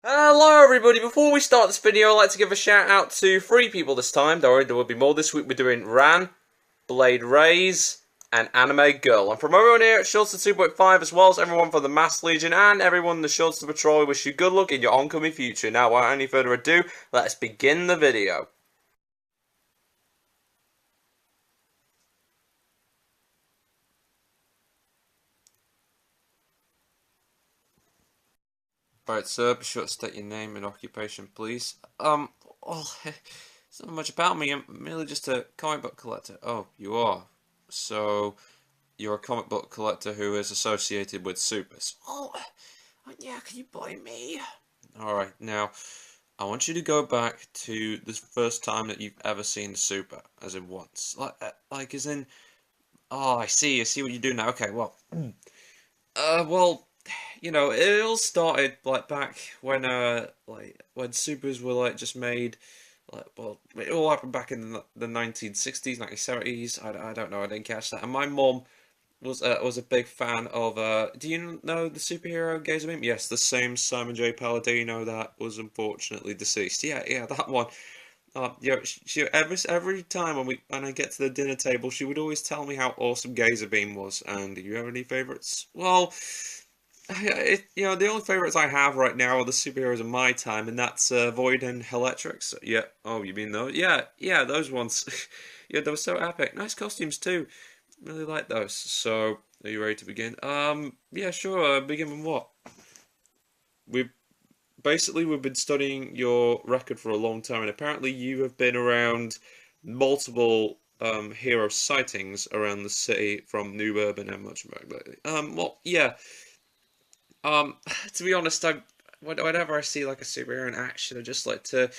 Hello everybody, before we start this video I'd like to give a shout out to 3 people this time. Don't worry, there will be more this week. We're doing Ran, Blade Reyes, and Anime Girl. And from everyone here at Shoulder 2.5, as well as everyone from the Mass Legion and everyone in the Shoulder Patrol, we wish you good luck in your oncoming future. Now, without any further ado, let us begin the video. Alright, sir, be sure to state your name and occupation, please. Well, it's not much about me. I'm merely just a comic book collector. Oh, you are. So, you're a comic book collector who is associated with supers. Oh, yeah, can you blame me? Alright, now, I want you to go back to the first time that you've ever seen a super, as in once. Like as in, oh, I see what you do now. Okay, well, well, you know, it all started like back when when supers were like just made, like, well, it all happened back in the 1960s, 1970s. I don't know, I didn't catch that. And my mom was a big fan of do you know the superhero Gazer Beam? Yes, the same Simon J. Palladino that was unfortunately deceased. Yeah, that one. Yeah, she every time when I get to the dinner table, she would always tell me how awesome Gazer Beam was. And do you have any favorites? Well, you know, the only favorites I have right now are the superheroes of my time, and that's Void and Helletrix. Yeah. Oh, you mean those? Yeah, those ones. Yeah, they were so epic. Nice costumes too. Really like those. So, are you ready to begin? Yeah, sure. Begin with what? We've we've been studying your record for a long time, and apparently you have been around multiple hero sightings around the city from New Urban and much more lately. Well, yeah. To be honest, whenever I see like a superhero in action, I just like to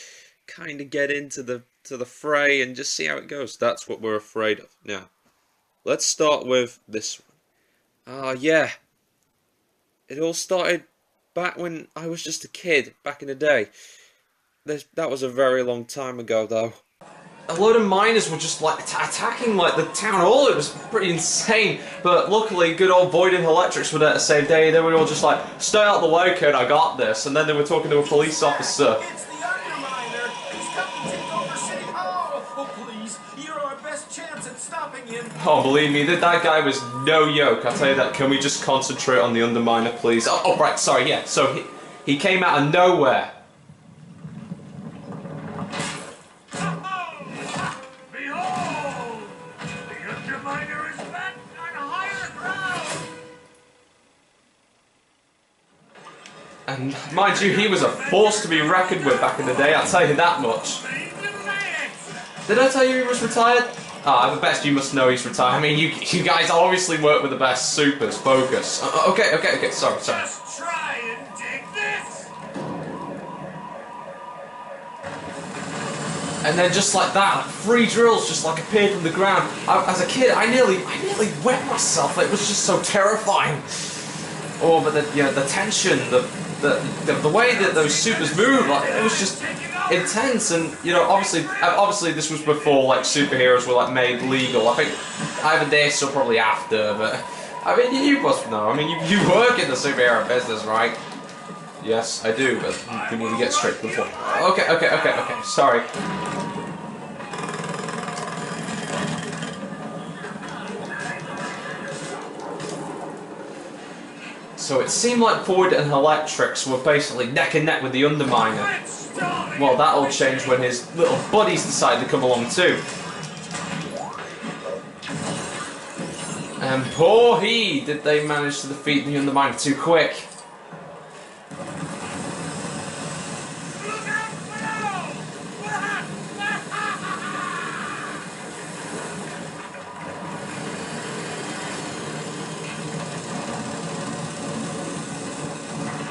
kind of get into the fray and just see how it goes. That's what we're afraid of. Now, let's start with this one. Yeah. It all started back when I was just a kid, back in the day. That was a very long time ago, though. A load of miners were just like attacking like the town hall. It was pretty insane. But luckily, good old Void and Helletrix were there to save day. They were all just like, "Stay out of the way, kid. I got this." And then they were talking to a police officer. It's the Underminer. He's come to take over City Hall. Oh, please, you're our best chance at stopping him. Oh, believe me, that guy was no joke. I'll tell you that. Can we just concentrate on the Underminer, please? Oh, right. Sorry. Yeah. So he came out of nowhere. And mind you, he was a force to be reckoned with back in the day, I'll tell you that much. Did I tell you he was retired? Ah, the best you must know he's retired. I mean, you guys obviously work with the best supers. Focus. Okay, sorry. Just try and dig this. And then just like that, 3 drills just like appeared from the ground. As a kid, I nearly wet myself. It was just so terrifying. Oh, but the tension, the way that those supers move, like, it was just intense. And you know, obviously this was before like superheroes were like made legal. I think either this or probably after. But I mean, you must know. I mean, you work in the superhero business, right? Yes, I do. But we need to get straight to the point. Okay. Sorry. So it seemed like Void and Helletrix were basically neck and neck with the Underminer. Well, that all changed when his little buddies decided to come along too. And poor did they manage to defeat the Underminer too quick.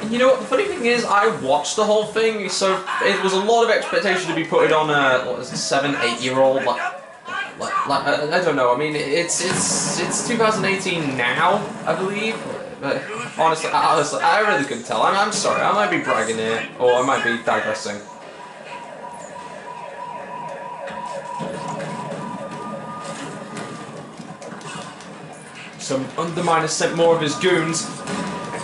You know what, the funny thing is, I watched the whole thing, so it was a lot of expectation to be put on a, what is it, 7, 8-year-old, like, I don't know, I mean, it's 2018 now, I believe, but honestly, I really couldn't tell. I'm sorry, I might be bragging here, or I might be digressing. So Underminer sent more of his goons.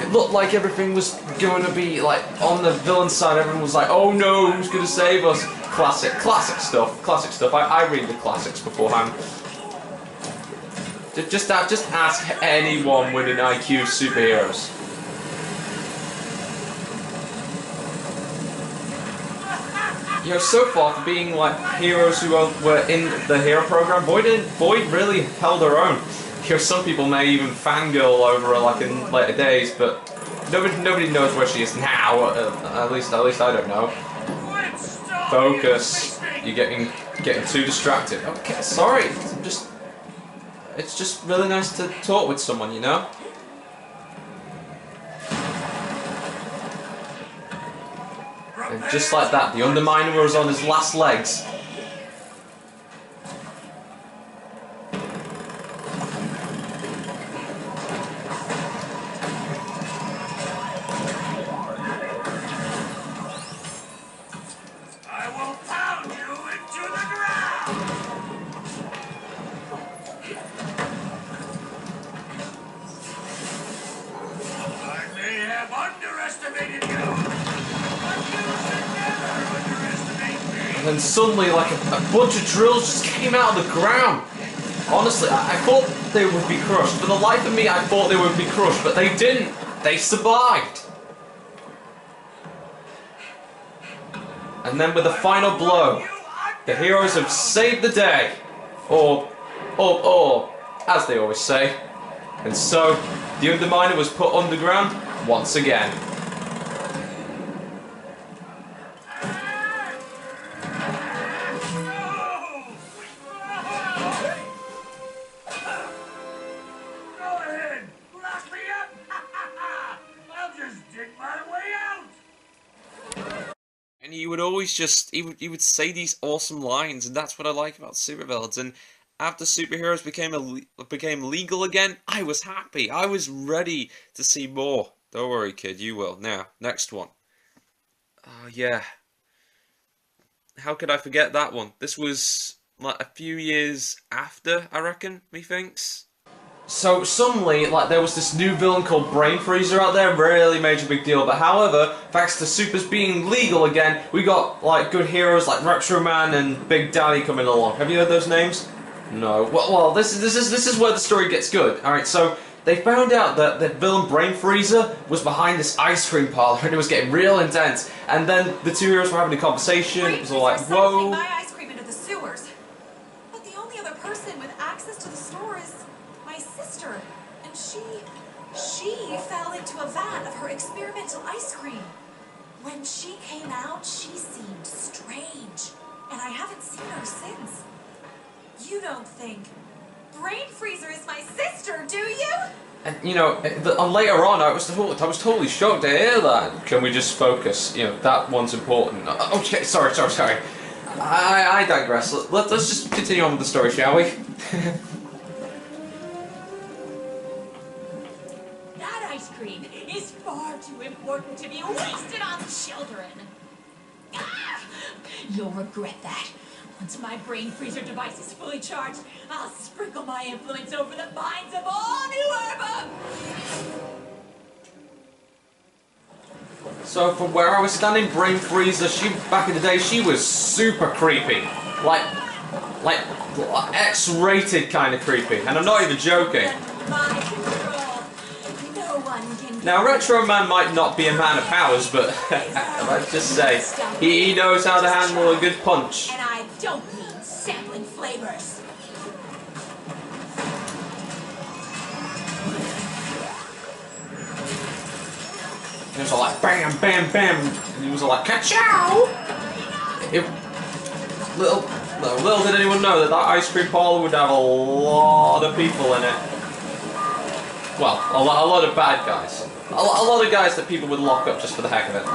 it looked like everything was going to be like on the villain side. Everyone was like, "Oh no, who's going to save us?" Classic stuff. I read the classics beforehand. Just ask anyone with an IQ superheroes. You know, so far for being like heroes who were in the hero program, Boyd really held her own. You know, some people may even fangirl over her like in later days, but nobody knows where she is now. At least I don't know. Focus. You're getting too distracted. Okay, sorry. It's just really nice to talk with someone, you know? And just like that, the Underminer was on his last legs. I will pound you into the ground! I may have underestimated you, but you should never underestimate me! And then suddenly, like a bunch of drills just came out of the ground. Honestly, I thought they would be crushed. For the life of me, I thought they would be crushed, but they didn't. They survived. And then with the final blow, the heroes have saved the day. Or, as they always say. And so, the Underminer was put underground once again. And he would always he would say these awesome lines, and that's what I like about supervillains. And after superheroes became legal again, I was happy. I was ready to see more. Don't worry, kid, you will. Now, next one. Oh yeah. How could I forget that one? This was like a few years after, I reckon, methinks. So suddenly, like, there was this new villain called Brain Freezer out there, really made a big deal. But however, thanks to supers being legal again, we got like good heroes like Retro Man and Big Daddy coming along. Have you heard those names? No. Well, this is where the story gets good. All right, so they found out that the villain Brain Freezer was behind this ice cream parlor, and it was getting real intense. And then the two heroes were having a conversation. It was all like, whoa. My ice cream into the sewers. But the only other person with access to the store is my sister, and she fell into a vat of her experimental ice cream. When she came out, she seemed strange, and I haven't seen her since. You don't think Brain Freezer is my sister, do you? And you know, later on, I was totally shocked to hear that. Can we just focus? You know, that one's important. Okay, sorry. I digress. Let's just continue on with the story, shall we? That ice cream is far too important to be wasted on children. Ah! You'll regret that. Once my Brain Freezer device is fully charged, I'll sprinkle my influence over the minds of all New Urban. So from where I was standing, Brain Freezer, back in the day, she was super creepy. Like X-rated kind of creepy. And I'm not even joking. My control. No one can. Now, Retro Man might not be a man of powers, but let's just say, he knows how to handle a good punch. And I don't mean sampling flavors. It was all like bam, bam, bam, and he was all like ka-chow! Little did anyone know that ice cream parlor would have a lot of people in it. Well, a lot of bad guys. A lot of guys that people would lock up just for the heck of it.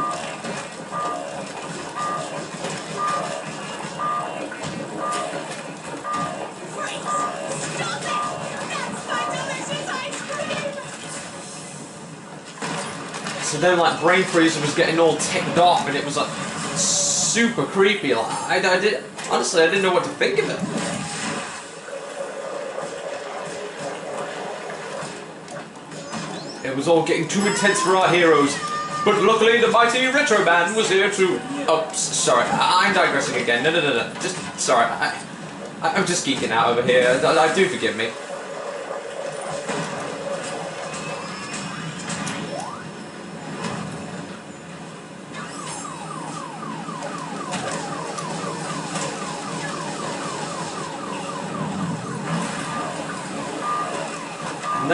So then, like, Brain Freezer was getting all ticked off, and it was like super creepy. Like, honestly, I didn't know what to think of it. It was all getting too intense for our heroes. But luckily, the mighty Retro Man was here to... Oh, sorry, I'm digressing again. No. Just, sorry, I'm just geeking out over here. Do forgive me.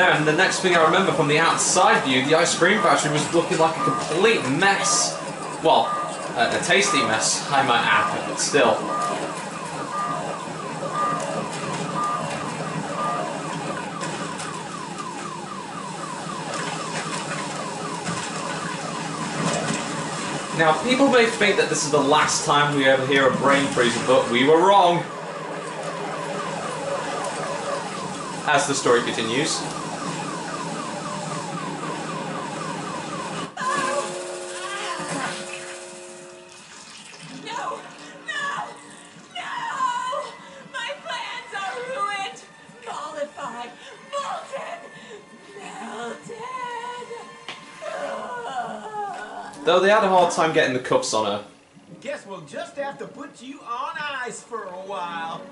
And the next thing I remember from the outside view, the ice cream factory was looking like a complete mess. Well, a tasty mess, I might add, but still. Now, people may think that this is the last time we ever hear a brain freezer, but we were wrong. As the story continues. Though they had a hard time getting the cuffs on her. Guess we'll just have to put you on ice for a while.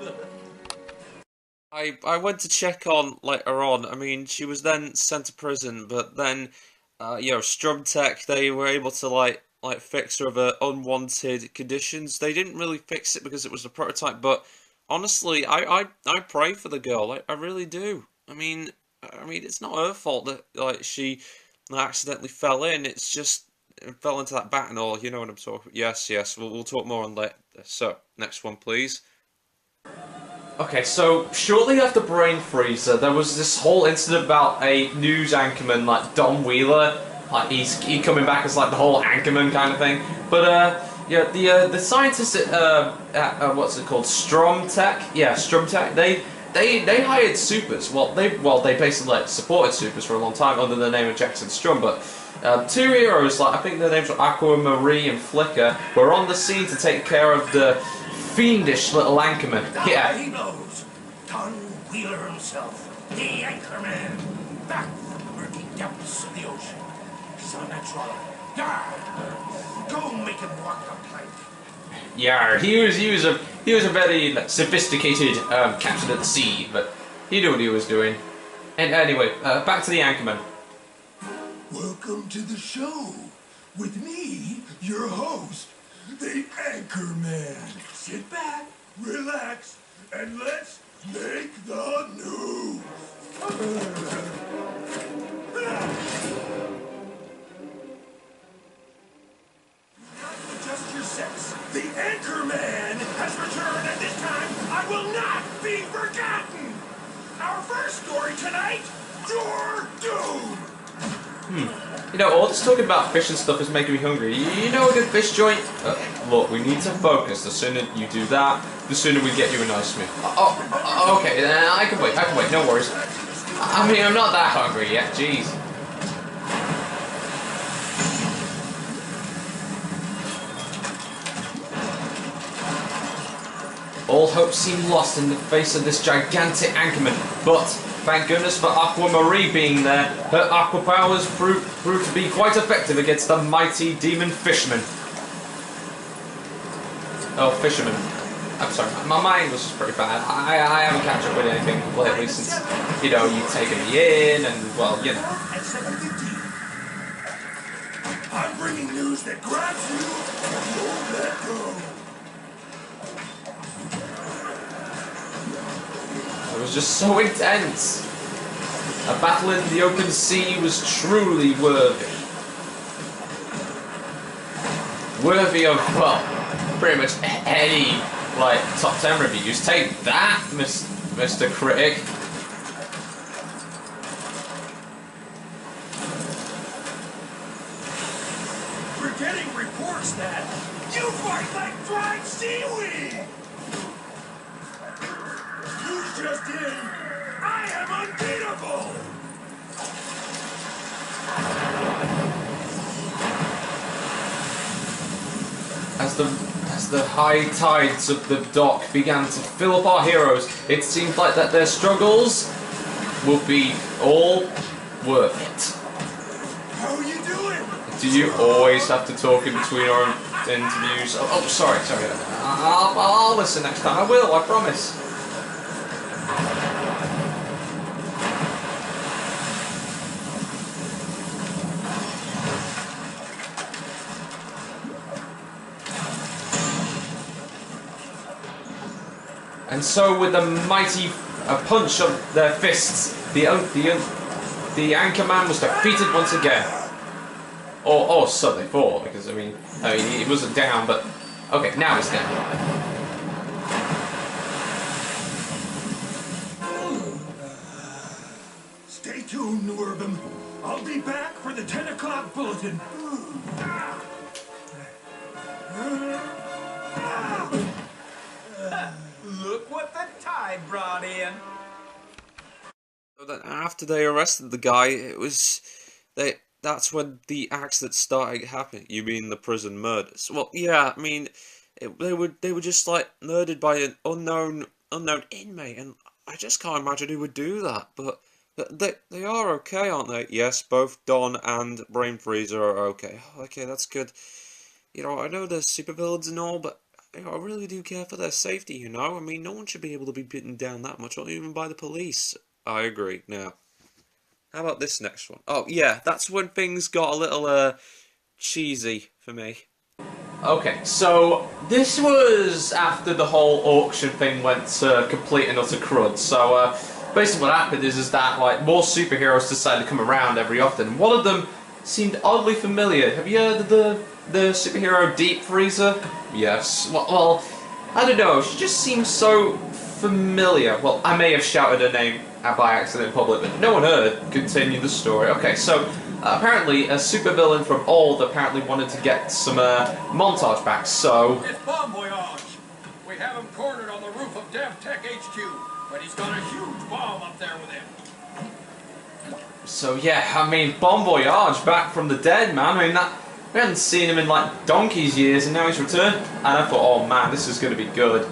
I went to check on later on. I mean, she was then sent to prison, but then, you know, StromTech, they were able to like fix her of her unwanted conditions. They didn't really fix it because it was a prototype, but honestly, I pray for the girl. I really do. I mean, it's not her fault that like she accidentally fell in. It's just fell into that bat and all. You know what I'm talking. Yes. We'll talk more on later. So next one, please. Okay, so shortly after Brain Freezer, there was this whole incident about a news anchorman like Don Wheeler. Like he's coming back as like the whole anchorman kind of thing. But yeah, the scientists at what's it called, StromTech? Yeah, StromTech. They hired supers. Well, they basically like supported supers for a long time under the name of Jackson Strom. But two heroes, like I think their names were Aquamarine and Flicker, were on the scene to take care of the fiendish little anchorman. Yeah. He knows. Don Wheeler himself, the anchorman, back from the murky depths of the ocean. He's on that trawler. Yar! Go make him walk the plank. Yeah, he was a very like, sophisticated captain at the sea, but he knew what he was doing. And anyway, back to the anchorman. Welcome to the show. With me, your host, the Anchorman. Sit back, relax, and let's make the news. Adjust your seats. The Anchorman has returned, and this time I will not be forgotten. Our first story tonight, Your Doom. You know, all this talking about fish and stuff is making me hungry. You know a good fish joint? Look, we need to focus. The sooner you do that, the sooner we get you a nice meal. Okay, I can wait, no worries. I mean, I'm not that hungry yet, jeez. All hope seemed lost in the face of this gigantic anchorman, but thank goodness for Aquamarine being there. Her aqua powers proved to be quite effective against the mighty demon fisherman. Oh, fisherman. I'm sorry, my mind was just pretty bad. I haven't catch up with anything lately since, you know, you've taken me in and, well, you know. At 7:15, I'm bringing news that grabs you and won't let go. It was just so intense. A battle in the open sea was truly worthy. Worthy of, well, pretty much any, like, top 10 reviews. Take that, Mr. Critic. We're getting reports that you fight like dried seaweed. News just in. I am unbeatable. As the high tides of the dock began to fill up our heroes, it seemed like that their struggles would be all worth it. Do you always have to talk in between our interviews? Oh, sorry. I'll listen next time. I will, I promise. And so, with a mighty punch of their fists, the Anchorman was defeated once again. Or so they thought, because I mean, he wasn't down, but okay, now he's down. Stay tuned, New Urban. I'll be back for the 10 o'clock bulletin. Look what the tide brought in. So then after they arrested the guy, that's when the accident started happening. You mean the prison murders? Well, yeah, I mean, they were just like murdered by an unknown inmate, and I just can't imagine who would do that. But they are okay, aren't they? Yes, both Don and Brain Freezer are okay. Okay, that's good. You know, I know they're supervillains and all, but I really do care for their safety, you know? I mean, no one should be able to be beaten down that much, not even by the police. I agree. Now, how about this next one? Oh, yeah, that's when things got a little, cheesy for me. Okay, so this was after the whole auction thing went to complete and utter crud. So, basically what happened is that, like, more superheroes decided to come around every often. One of them seemed oddly familiar. Have you heard of the superhero Deep Freezer? Yes. Well, I don't know. She just seems so familiar. Well, I may have shouted her name by accident in public, but no one heard. Continue the story. Okay, so apparently a supervillain from Old apparently wanted to get some montage back. So It's Bon Voyage. We have him cornered on the roof of DevTech HQ, but he's got a huge bomb up there with him. So yeah, I mean, Bon Voyage back from the dead, man. I mean, we hadn't seen him in like donkey's years, and now he's returned. And I thought, oh man, this is going to be good.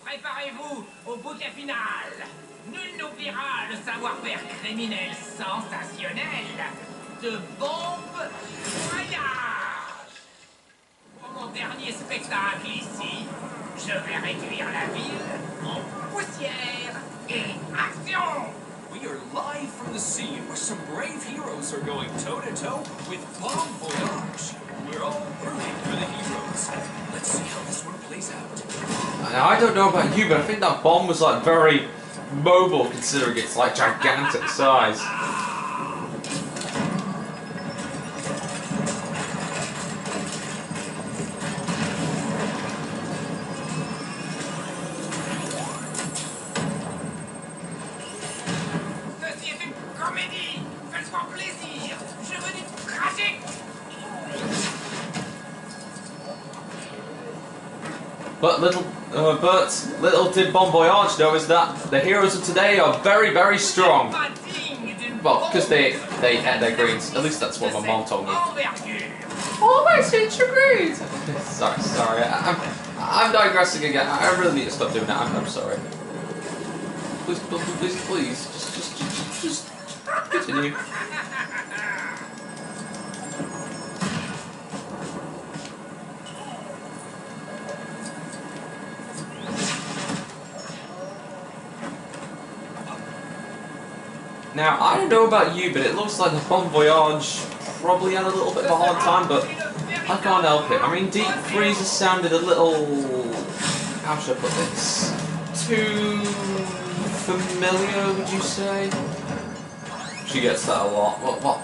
Préparez-vous au bouquet final. Nul n'oubliera le savoir-faire criminel sensationnel de Bombe Voyage. Pour mon dernier spectacle ici, je vais réduire la ville en poussière et action. We are live from the scene where some brave heroes are going toe-to-toe with Bon Voyage. We're all rooting for the heroes. Let's see how this one plays out. Now, I don't know about you, but I think that bomb was like very mobile considering its like gigantic size. Ceci est une comédie. Faites-moi plaisir. Je veux du tragique. But little did Bon Voyage know is that the heroes of today are very, very strong. Well, because they ate their greens. At least that's what my mom told me. Oh, my sweet greens. sorry. I'm digressing again. I really need to stop doing that. I'm sorry. Please, just continue. Now, I don't know about you, but it looks like the Bon Voyage probably had a little bit of a hard time, but I can't help it. I mean, Deep Freezer sounded a little... how should I put this? Too familiar, would you say? She gets that a lot. What?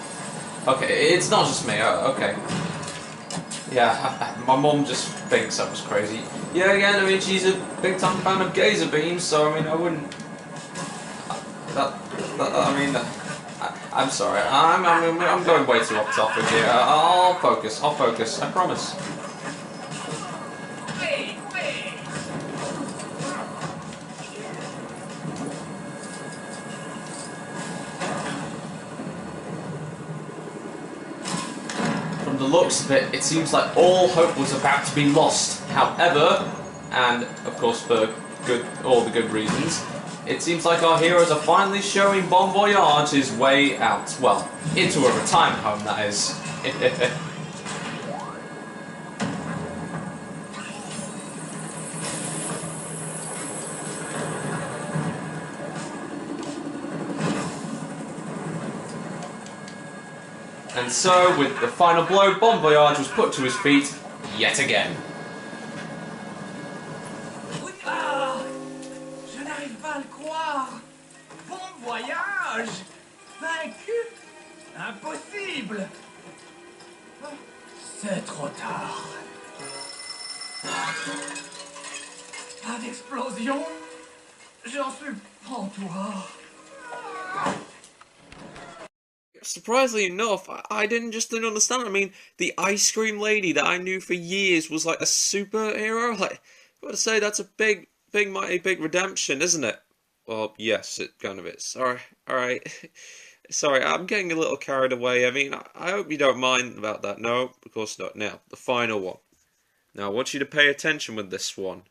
Okay, it's not just me. Okay. Yeah, my mum just thinks that was crazy. Yeah, again, I mean, she's a big time fan of gazer beams, so I mean, I wouldn't... I'm sorry. I'm going way too off topic here. I'll focus, I promise. From the looks of it, it seems like all hope was about to be lost. However, and of course for all the good reasons, it seems like our heroes are finally showing Bon Voyage his way out. Well, into a retirement home, that is. And so, with the final blow, Bon Voyage was put to his feet yet again. Ah, je n'arrive pas à le croire. Bon voyage. Vaincu. Impossible. C'est trop tard. Pas d'explosion. J'en suis pantois. Surprisingly enough, I didn't understand. I mean, the ice cream lady that I knew for years was like a superhero. Like, I've got to say, that's a big, mighty big redemption, isn't it? Well, yes, it kind of is. Alright. Sorry, I'm getting a little carried away. I mean, I hope you don't mind about that. No, of course not. Now, the final one. Now, I want you to pay attention with this one.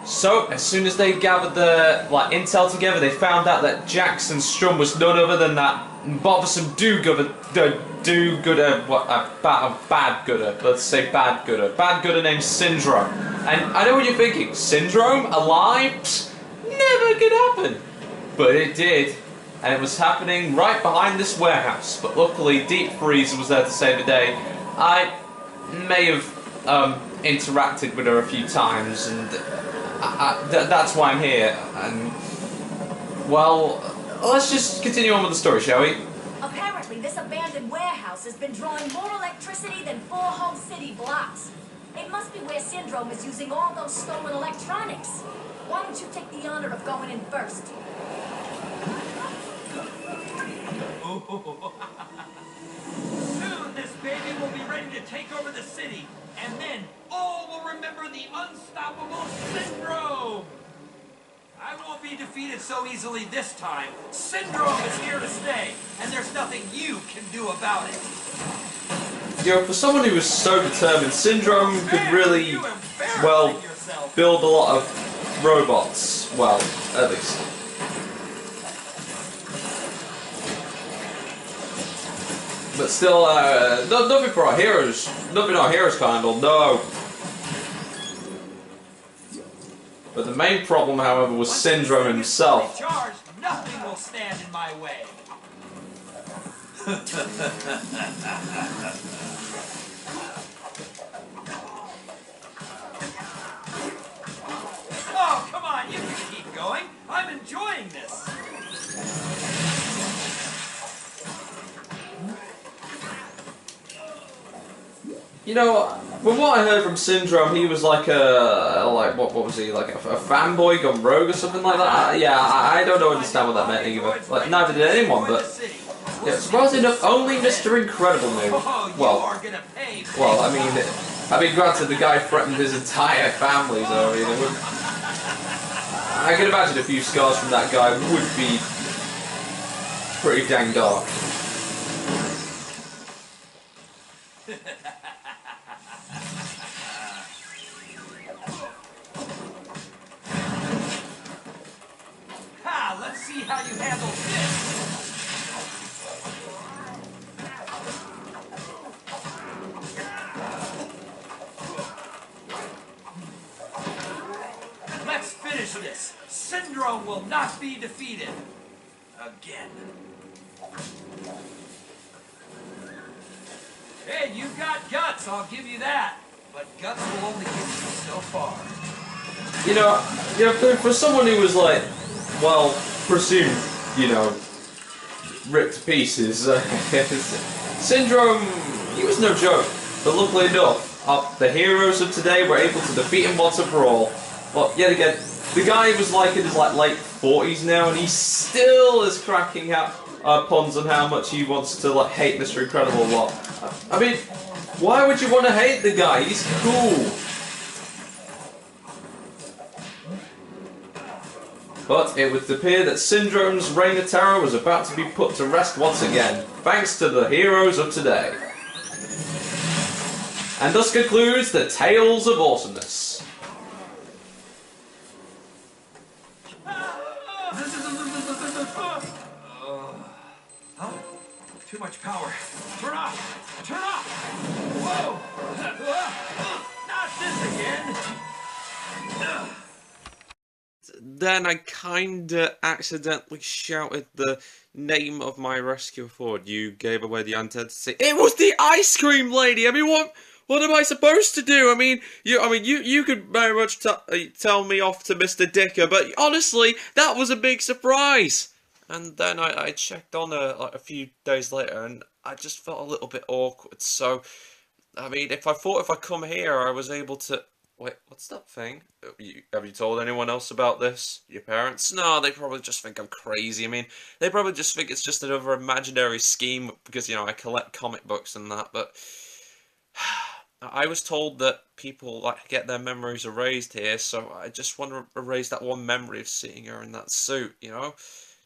So, as soon as they gathered the intel together, they found out that Jackson Strum was none other than that bothersome do-gooder, bad gooder named Syndrome. And I know what you're thinking, Syndrome? Alive? Psst, never could happen. But it did, and it was happening right behind this warehouse. But luckily, Deep Freeze was there to save the day. I may have interacted with her a few times, and that's why I'm here. And well, let's just continue on with the story, shall we? Apparently, this abandoned warehouse has been drawing more electricity than 4 whole city blocks. It must be where Syndrome is using all those stolen electronics. Why don't you take the honor of going in first? Soon this baby will be ready to take over the city, and then all will remember the unstoppable Syndrome! I won't be defeated so easily this time. Syndrome is here to stay, and there's nothing you can do about it. You know, for someone who was so determined, Syndrome could really, well, build a lot of robots. Well, at least. But still, nothing for our heroes. Nothing our heroes can't handle, no. But the main problem, however, was Syndrome himself. Charged, nothing will stand in my way. Oh, come on, you can keep going. I'm enjoying this. You know, from what I heard from Syndrome, he was like what was he, like a fanboy gone rogue or something like that? Yeah, I don't understand what that meant either. Like, neither did anyone, but yeah, surprisingly enough, only Mr. Incredible knew. Well, I mean, granted, the guy threatened his entire family, so, you know, I can imagine a few scars from that guy would be pretty dang dark. Let's see how you handle this. Let's finish this. Syndrome will not be defeated. Again. Hey, you've got guts, I'll give you that. But guts will only get you so far. You know, for someone who was like, well, presumed, you know, ripped to pieces, Syndrome, he was no joke. But luckily enough, the heroes of today were able to defeat him once and for all. But yet again, the guy was like in his late 40s now, and he still is cracking out puns on how much he wants to hate Mr. Incredible a lot. I mean, why would you want to hate the guy? He's cool. But it would appear that Syndrome's reign of terror was about to be put to rest once again, thanks to the heroes of today. And thus concludes the Tales of Awesomeness. Too much power. Turn off! Turn off! Whoa! Not this again! Then I kinda accidentally shouted the name of my rescue before you gave away the identity. It was the ice cream lady! I mean, what am I supposed to do? I mean, you could very much tell me off to Mr. Dicker, but honestly, that was a big surprise! And then I checked on her like a few days later, and I just felt a little bit awkward, so, I mean, if I come here, I was able to... Wait, what's that thing? Have you told anyone else about this? Your parents? No, they probably just think I'm crazy. I mean, they probably just think it's just another imaginary scheme because, you know, I collect comic books and that, but... I was told that people, like, get their memories erased here, so I just want to erase that one memory of seeing her in that suit, you know?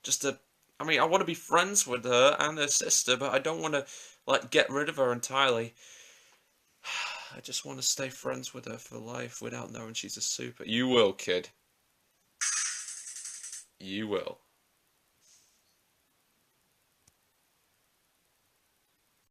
Just to... I mean, I want to be friends with her and her sister, but I don't want to, like, get rid of her entirely. I just want to stay friends with her for life without knowing she's a super. You will, kid. You will.